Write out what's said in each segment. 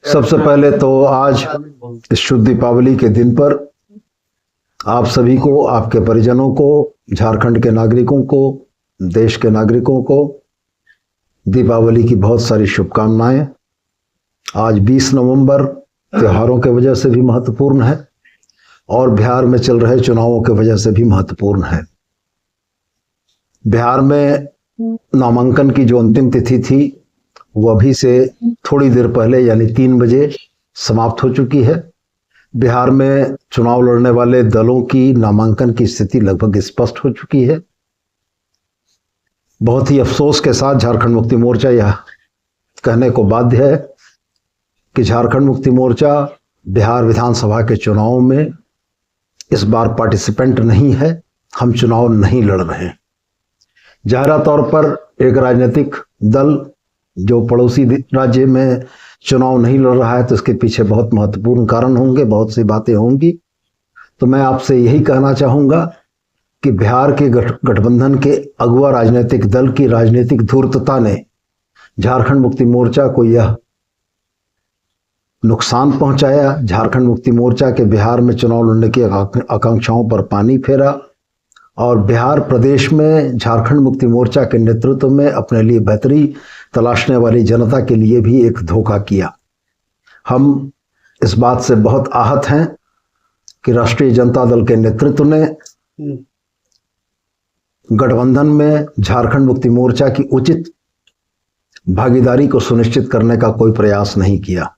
सबसे पहले तो आज इस शुभ दीपावली के दिन पर आप सभी को, आपके परिजनों को, झारखंड के नागरिकों को, देश के नागरिकों को दीपावली की बहुत सारी शुभकामनाएं। आज 20 नवंबर त्योहारों के वजह से भी महत्वपूर्ण है और बिहार में चल रहे चुनावों के वजह से भी महत्वपूर्ण है। बिहार में नामांकन की जो अंतिम तिथि थी वो अभी से थोड़ी देर पहले यानी 3 बजे समाप्त हो चुकी है। बिहार में चुनाव लड़ने वाले दलों की नामांकन की स्थिति लगभग स्पष्ट हो चुकी है। बहुत ही अफसोस के साथ झारखंड मुक्ति मोर्चा यह कहने को बाध्य है कि झारखंड मुक्ति मोर्चा बिहार विधानसभा के चुनाव में इस बार पार्टिसिपेंट नहीं है। हम चुनाव नहीं लड़ रहे हैं। जाहिर तौर पर एक राजनीतिक दल जो पड़ोसी राज्य में चुनाव नहीं लड़ रहा है तो इसके पीछे बहुत महत्वपूर्ण कारण होंगे, बहुत सी बातें होंगी। तो मैं आपसे यही कहना चाहूंगा कि बिहार के गठबंधन के अगुआ राजनीतिक दल की राजनीतिक धूर्तता ने झारखंड मुक्ति मोर्चा को यह नुकसान पहुंचाया। झारखंड मुक्ति मोर्चा के बिहार में चुनाव लड़ने की आकांक्षाओं पर पानी फेरा और बिहार प्रदेश में झारखंड मुक्ति मोर्चा के नेतृत्व में अपने लिए बेहतरी तलाशने वाली जनता के लिए भी एक धोखा किया। हम इस बात से बहुत आहत हैं कि राष्ट्रीय जनता दल के नेतृत्व ने गठबंधन में झारखंड मुक्ति मोर्चा की उचित भागीदारी को सुनिश्चित करने का कोई प्रयास नहीं किया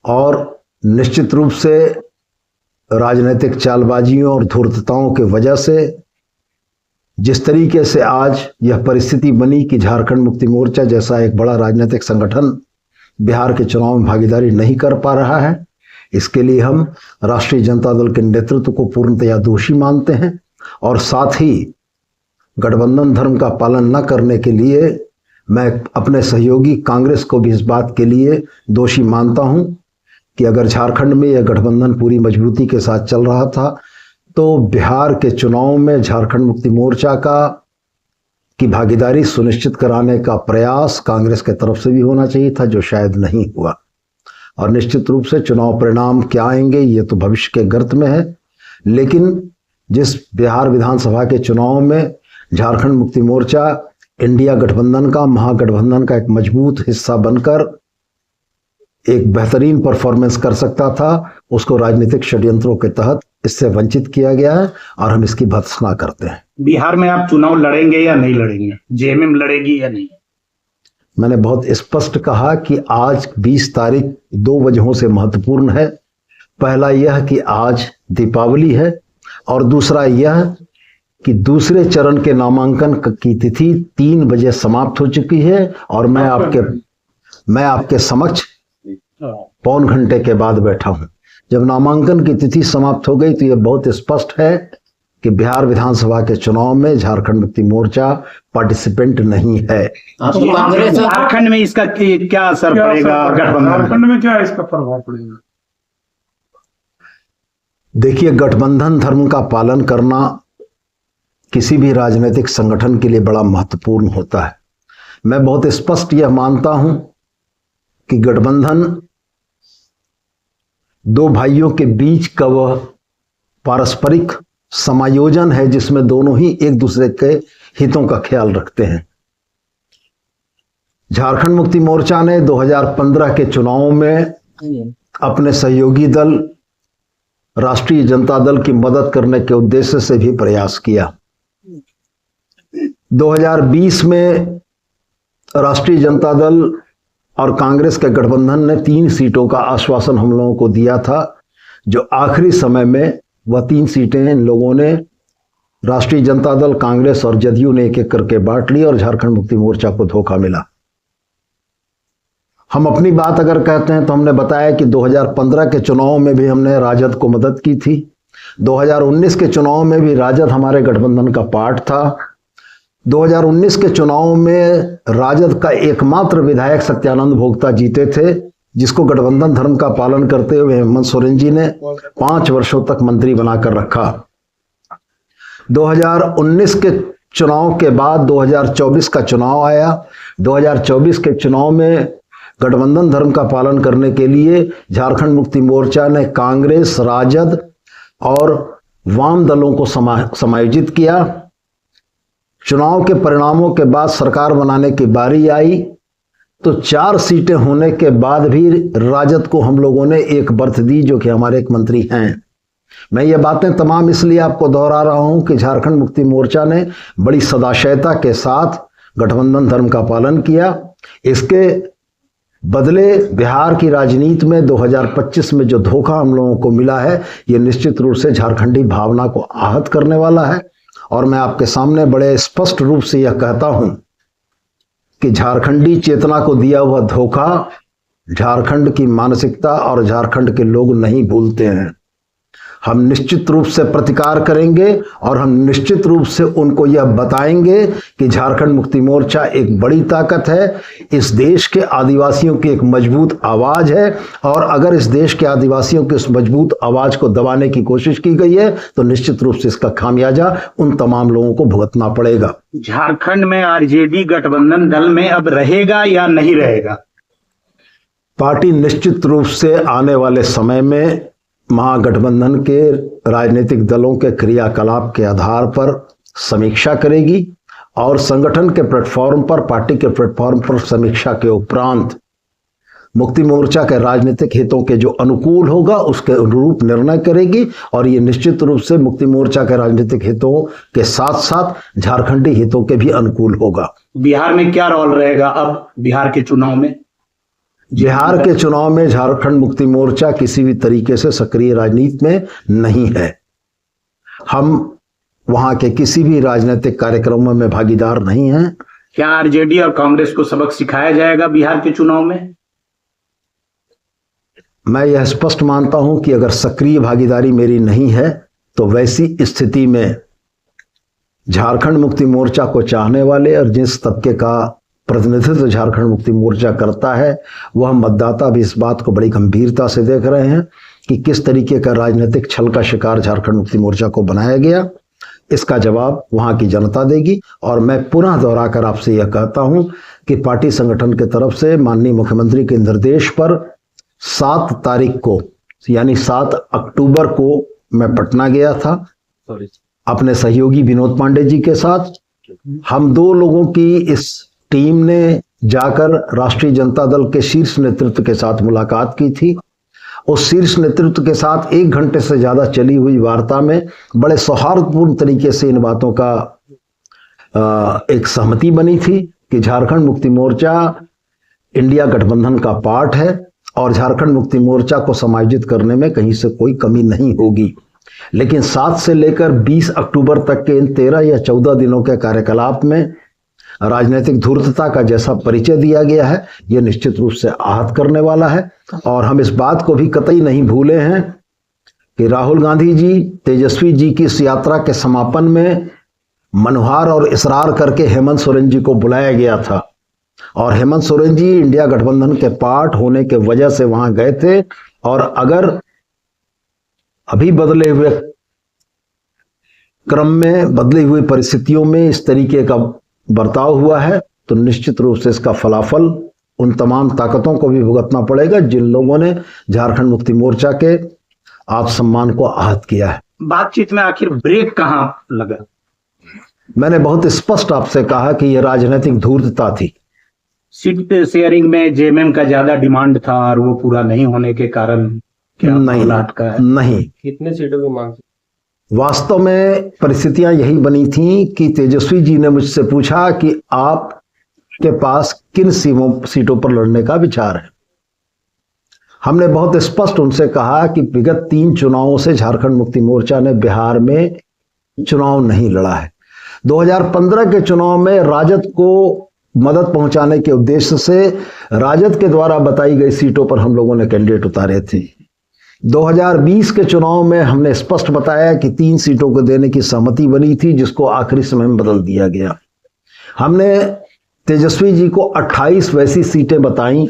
और निश्चित रूप से राजनीतिक चालबाजियों और धूर्तताओं की वजह से जिस तरीके से आज यह परिस्थिति बनी कि झारखंड मुक्ति मोर्चा जैसा एक बड़ा राजनीतिक संगठन बिहार के चुनाव में भागीदारी नहीं कर पा रहा है, इसके लिए हम राष्ट्रीय जनता दल के नेतृत्व को पूर्णतया दोषी मानते हैं और साथ ही गठबंधन धर्म का पालन न करने के लिए मैं अपने सहयोगी कांग्रेस को भी इस बात के लिए दोषी मानता हूं कि अगर झारखंड में यह गठबंधन पूरी मजबूती के साथ चल रहा था तो बिहार के चुनाव में झारखंड मुक्ति मोर्चा की भागीदारी सुनिश्चित कराने का प्रयास कांग्रेस के तरफ से भी होना चाहिए था, जो शायद नहीं हुआ। और निश्चित रूप से चुनाव परिणाम क्या आएंगे ये तो भविष्य के गर्त में है, लेकिन जिस बिहार विधानसभा के चुनाव में झारखंड मुक्ति मोर्चा इंडिया गठबंधन का, महागठबंधन का एक मजबूत हिस्सा बनकर एक बेहतरीन परफॉर्मेंस कर सकता था, उसको राजनीतिक षड्यंत्रों के तहत इससे वंचित किया गया है और हम इसकी भर्त्सना करते हैं। बिहार में आप चुनाव लड़ेंगे या नहीं लड़ेंगे? जेएमएम लड़ेगी या नहीं? मैंने बहुत स्पष्ट कहा कि आज 20 तारीख 2 वजहों से महत्वपूर्ण है। पहला यह कि आज दीपावली है और दूसरा यह कि दूसरे चरण के नामांकन की तिथि 3 बजे समाप्त हो चुकी है और मैं आपके समक्ष पौन घंटे के बाद बैठा हूं। जब नामांकन की तिथि समाप्त हो गई तो यह बहुत स्पष्ट है कि बिहार विधानसभा के चुनाव में झारखंड मुक्ति मोर्चा पार्टिसिपेंट नहीं है। झारखंड में इसका क्या असर पड़ेगा? झारखंड में क्या इसका प्रभाव पड़ेगा? देखिए, गठबंधन धर्म का पालन करना किसी भी राजनीतिक संगठन के लिए बड़ा महत्वपूर्ण होता है। मैं बहुत स्पष्ट यह मानता हूं कि गठबंधन 2 भाइयों के बीच का वह पारस्परिक समायोजन है जिसमें दोनों ही एक दूसरे के हितों का ख्याल रखते हैं। झारखंड मुक्ति मोर्चा ने 2015 के चुनाव में अपने सहयोगी दल राष्ट्रीय जनता दल की मदद करने के उद्देश्य से भी प्रयास किया। 2020 में राष्ट्रीय जनता दल और कांग्रेस के गठबंधन ने 3 सीटों का आश्वासन हम लोगों को दिया था, जो आखिरी समय में वह 3 सीटें इन लोगों ने राष्ट्रीय जनता दल, कांग्रेस और जदयू ने एक-एक करके बांट ली और झारखंड मुक्ति मोर्चा को धोखा मिला। हम अपनी बात अगर कहते हैं तो हमने बताया कि 2015 के चुनाव में भी हमने राजद को मदद की थी। 2019 के चुनाव में भी राजद हमारे गठबंधन का पार्ट था। 2019 के चुनाव में राजद का एकमात्र विधायक सत्यानंद भोक्ता जीते थे, जिसको गठबंधन धर्म का पालन करते हुए हेमंत सोरेन जी ने 5 वर्षों तक मंत्री बनाकर रखा। 2019 के चुनाव के बाद 2024 का चुनाव आया। 2024 के चुनाव में गठबंधन धर्म का पालन करने के लिए झारखंड मुक्ति मोर्चा ने कांग्रेस, राजद और वाम दलों को समायोजित किया। चुनाव के परिणामों के बाद सरकार बनाने की बारी आई तो 4 सीटें होने के बाद भी राजद को हम लोगों ने एक बर्थ दी, जो कि हमारे एक मंत्री हैं। मैं ये बातें तमाम इसलिए आपको दोहरा रहा हूं कि झारखंड मुक्ति मोर्चा ने बड़ी सदाशयता के साथ गठबंधन धर्म का पालन किया। इसके बदले बिहार की राजनीति में 2025 में जो धोखा हम लोगों को मिला है, ये निश्चित रूप से झारखंडी भावना को आहत करने वाला है। और मैं आपके सामने बड़े स्पष्ट रूप से यह कहता हूं कि झारखंडी चेतना को दिया हुआ धोखा झारखंड की मानसिकता और झारखंड के लोग नहीं भूलते हैं। हम निश्चित रूप से प्रतिकार करेंगे और हम निश्चित रूप से उनको यह बताएंगे कि झारखंड मुक्ति मोर्चा एक बड़ी ताकत है, इस देश के आदिवासियों की एक मजबूत आवाज है, और अगर इस देश के आदिवासियों की उस मजबूत आवाज को दबाने की कोशिश की गई है तो निश्चित रूप से इसका खामियाजा उन तमाम लोगों को भुगतना पड़ेगा। झारखंड में आरजेडी गठबंधन दल में अब रहेगा या नहीं रहेगा? पार्टी निश्चित रूप से आने वाले समय में महागठबंधन के राजनीतिक दलों के क्रियाकलाप के आधार पर समीक्षा करेगी और संगठन के प्लेटफॉर्म पर, पार्टी के प्लेटफॉर्म पर समीक्षा के उपरांत मुक्ति मोर्चा के राजनीतिक हितों के जो अनुकूल होगा उसके अनुरूप निर्णय करेगी। और ये निश्चित रूप से मुक्ति मोर्चा के राजनीतिक हितों के साथ साथ झारखंडी हितों के भी अनुकूल होगा। बिहार में क्या रोल रहेगा अब बिहार के चुनाव में? बिहार के चुनाव में झारखंड मुक्ति मोर्चा किसी भी तरीके से सक्रिय राजनीति में नहीं है। हम वहां के किसी भी राजनीतिक कार्यक्रमों में भागीदार नहीं हैं। क्या आरजेडी और कांग्रेस को सबक सिखाया जाएगा बिहार के चुनाव में? मैं यह स्पष्ट मानता हूं कि अगर सक्रिय भागीदारी मेरी नहीं है तो वैसी स्थिति में झारखंड मुक्ति मोर्चा को चाहने वाले और जिस तबके का प्रतिनिधित्व झारखंड मुक्ति मोर्चा करता है वह मतदाता भी इस बात को बड़ी गंभीरता से देख रहे हैं कि किस तरीके का राजनीतिक छल का शिकार झारखंड मुक्ति मोर्चा को बनाया गया। इसका जवाब वहां की जनता देगी। और मैं पुनः दोहराकर आपसे यह कहता हूं कि पार्टी संगठन की तरफ से माननीय मुख्यमंत्री के निर्देश पर 7 तारीख को यानी 7 अक्टूबर को मैं पटना गया था अपने सहयोगी विनोद पांडे जी के साथ। हम 2 लोगों की इस टीम ने जाकर राष्ट्रीय जनता दल के शीर्ष नेतृत्व के साथ मुलाकात की थी। उस शीर्ष नेतृत्व के साथ 1 घंटे से ज्यादा चली हुई वार्ता में बड़े सौहार्दपूर्ण तरीके से इन बातों का एक सहमति बनी थी कि झारखंड मुक्ति मोर्चा इंडिया गठबंधन का पार्ट है और झारखंड मुक्ति मोर्चा को समायोजित करने में कहीं से कोई कमी नहीं होगी। लेकिन 7 से लेकर 20 अक्टूबर तक के इन 13 या 14 दिनों के कार्यकलाप में राजनीतिक धूर्तता का जैसा परिचय दिया गया है यह निश्चित रूप से आहत करने वाला है। और हम इस बात को भी कतई नहीं भूले हैं कि राहुल गांधी जी, तेजस्वी जी की इस यात्रा के समापन में मनोहार और इसरार करके हेमंत सोरेन जी को बुलाया गया था और हेमंत सोरेन जी इंडिया गठबंधन के पार्ट होने के वजह से वहां गए थे। और अगर अभी बदले हुए क्रम में, बदली हुई परिस्थितियों में इस तरीके का बर्ताव हुआ है तो निश्चित रूप से इसका फलाफल उन तमाम ताकतों को भी भुगतना पड़ेगा जिन लोगों ने झारखंड मुक्ति मोर्चा के आत्मसम्मान को आहत किया है। बातचीत में आखिर ब्रेक कहां लगा? मैंने बहुत स्पष्ट आपसे कहा कि यह राजनीतिक धूर्तता थी। सीट शेयरिंग में जेएमएम का ज्यादा डिमांड था और वो पूरा नहीं होने के कारण क्या अटका है? नहीं। कितने सीटों की मांग? वास्तव में परिस्थितियां यही बनी थी कि तेजस्वी जी ने मुझसे पूछा कि आप के पास किन सीटों पर लड़ने का विचार है। हमने बहुत स्पष्ट उनसे कहा कि विगत 3 चुनावों से झारखंड मुक्ति मोर्चा ने बिहार में चुनाव नहीं लड़ा है। 2015 के चुनाव में राजद को मदद पहुंचाने के उद्देश्य से राजद के द्वारा बताई गई सीटों पर हम लोगों ने कैंडिडेट उतारे थे। 2020 के चुनाव में हमने स्पष्ट बताया कि 3 सीटों को देने की सहमति बनी थी जिसको आखिरी समय में बदल दिया गया। हमने तेजस्वी जी को 28 वैसी सीटें बताई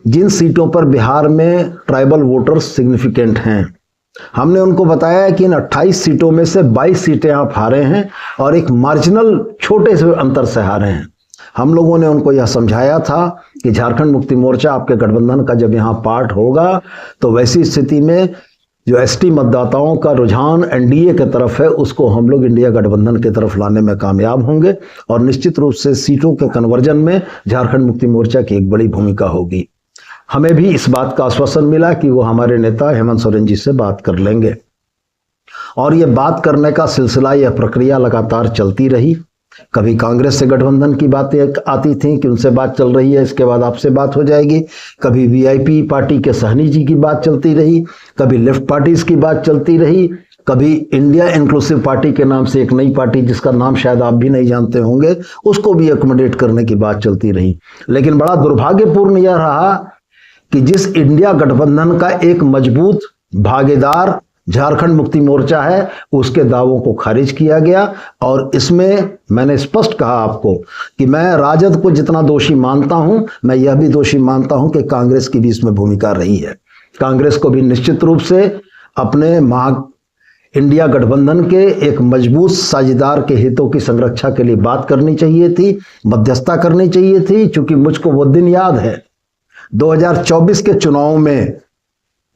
जिन सीटों पर बिहार में ट्राइबल वोटर्स सिग्निफिकेंट हैं। हमने उनको बताया कि इन 28 सीटों में से 22 सीटें आप हारे हैं और एक मार्जिनल छोटे से अंतर से हारे हैं। हम लोगों ने उनको यह समझाया था कि झारखंड मुक्ति मोर्चा आपके गठबंधन का जब यहाँ पार्ट होगा तो वैसी स्थिति में जो एसटी मतदाताओं का रुझान एनडीए की तरफ है उसको हम लोग इंडिया गठबंधन की तरफ लाने में कामयाब होंगे और निश्चित रूप से सीटों के कन्वर्जन में झारखंड मुक्ति मोर्चा की एक बड़ी भूमिका होगी। हमें भी इस बात का आश्वासन मिला कि वो हमारे नेता हेमंत सोरेन जी से बात कर लेंगे और ये बात करने का सिलसिला, यह प्रक्रिया लगातार चलती रही। कभी कांग्रेस से गठबंधन की बातें आती थी कि उनसे बात चल रही है, इसके बाद आपसे बात हो जाएगी। कभी वीआईपी पार्टी के सहनी जी की बात चलती रही, कभी लेफ्ट पार्टीज की बात चलती रही, कभी इंडिया इंक्लूसिव पार्टी के नाम से एक नई पार्टी जिसका नाम शायद आप भी नहीं जानते होंगे, उसको भी एकोमोडेट करने की बात चलती रही। लेकिन बड़ा दुर्भाग्यपूर्ण यह रहा कि जिस इंडिया गठबंधन का एक मजबूत भागीदार झारखंड मुक्ति मोर्चा है, उसके दावों को खारिज किया गया। और इसमें मैंने स्पष्ट कहा आपको कि मैं राजद को जितना दोषी मानता हूं, मैं यह भी दोषी मानता हूं कि कांग्रेस की भी इसमें भूमिका रही है। कांग्रेस को भी निश्चित रूप से अपने इंडिया गठबंधन के एक मजबूत साझेदार के हितों की संरक्षा के लिए बात करनी चाहिए थी, मध्यस्थता करनी चाहिए थी। चूंकि मुझको वो दिन याद है 2024 के चुनाव में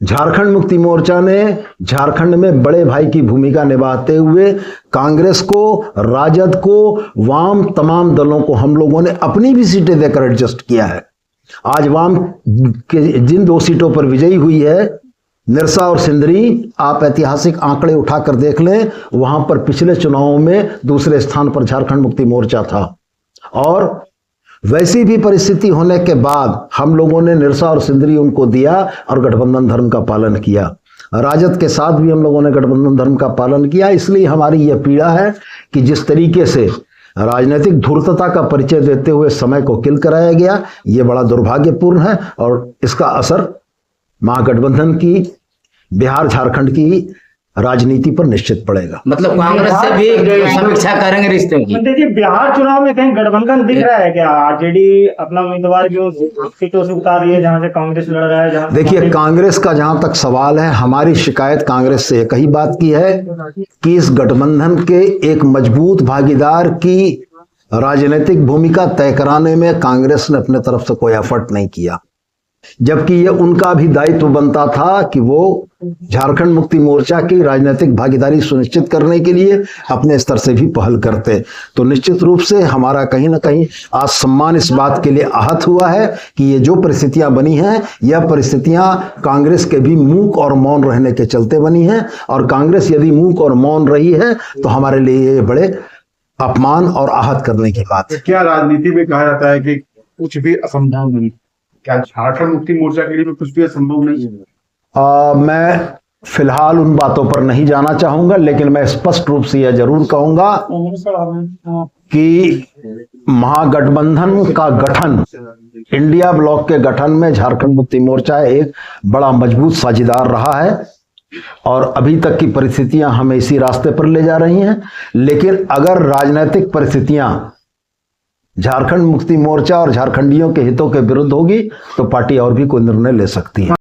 झारखंड मुक्ति मोर्चा ने झारखंड में बड़े भाई की भूमिका निभाते हुए कांग्रेस को, राजद को, वाम तमाम दलों को हम लोगों ने अपनी भी सीटें देकर एडजस्ट किया है। आज वाम के जिन 2 सीटों पर विजयी हुई है, निरसा और सिंदरी, आप ऐतिहासिक आंकड़े उठाकर देख लें, वहां पर पिछले चुनावों में दूसरे स्थान पर झारखंड मुक्ति मोर्चा था। और वैसी भी परिस्थिति होने के बाद हम लोगों ने निरसा और सिंदरी उनको दिया और गठबंधन धर्म का पालन किया। राजद के साथ भी हम लोगों ने गठबंधन धर्म का पालन किया। इसलिए हमारी यह पीड़ा है कि जिस तरीके से राजनीतिक धूर्तता का परिचय देते हुए समय को किल कराया गया, यह बड़ा दुर्भाग्यपूर्ण है और इसका असर महागठबंधन की, बिहार झारखंड की राजनीति पर निश्चित पड़ेगा। मतलब कांग्रेस से भी समीक्षा करेंगे रिश्ते की। देखिए, बिहार चुनाव में कहीं गठबंधन दिख रहा है क्या? आरजेडी अपना उम्मीदवार जो सीटों से उतार रही है, जहां से कांग्रेस लड़ रहा है, जहां देखिए, कांग्रेस का जहां तक सवाल है, हमारी शिकायत कांग्रेस से एक ही बात की है कि इस गठबंधन के एक मजबूत भागीदार की राजनीतिक भूमिका तय कराने में कांग्रेस ने अपने तरफ से कोई एफर्ट नहीं किया, जबकि ये उनका भी दायित्व बनता था कि वो झारखंड मुक्ति मोर्चा की राजनीतिक भागीदारी सुनिश्चित करने के लिए अपने स्तर से भी पहल करते। तो निश्चित रूप से हमारा कहीं ना कहीं आज सम्मान इस बात के लिए आहत हुआ है कि ये जो परिस्थितियां बनी हैं, यह परिस्थितियां कांग्रेस के भी मूक और मौन रहने के चलते बनी हैं। और कांग्रेस यदि मूक और मौन रही है तो हमारे लिए ये बड़े अपमान और आहत करने की बात है। क्या राजनीति में कहा जाता है कि कुछ भी असंभव नहीं? क्या झारखंड मुक्ति मोर्चा के लिए भी कुछ भी असंभव नहीं है? मैं फिलहाल उन बातों पर नहीं जाना चाहूंगा, लेकिन मैं स्पष्ट रूप से यह जरूर कहूंगा कि महागठबंधन का गठन, इंडिया ब्लॉक के गठन में झारखंड मुक्ति मोर्चा एक बड़ा मजबूत साझेदार रहा है और अभी तक की परिस्थितियां हमें इसी रास्ते पर ले जा रही हैं। लेकिन अगर राजनीतिक परिस्थितियां झारखंड मुक्ति मोर्चा और झारखंडियों के हितों के विरुद्ध होगी तो पार्टी और भी कोई निर्णय ले सकती है।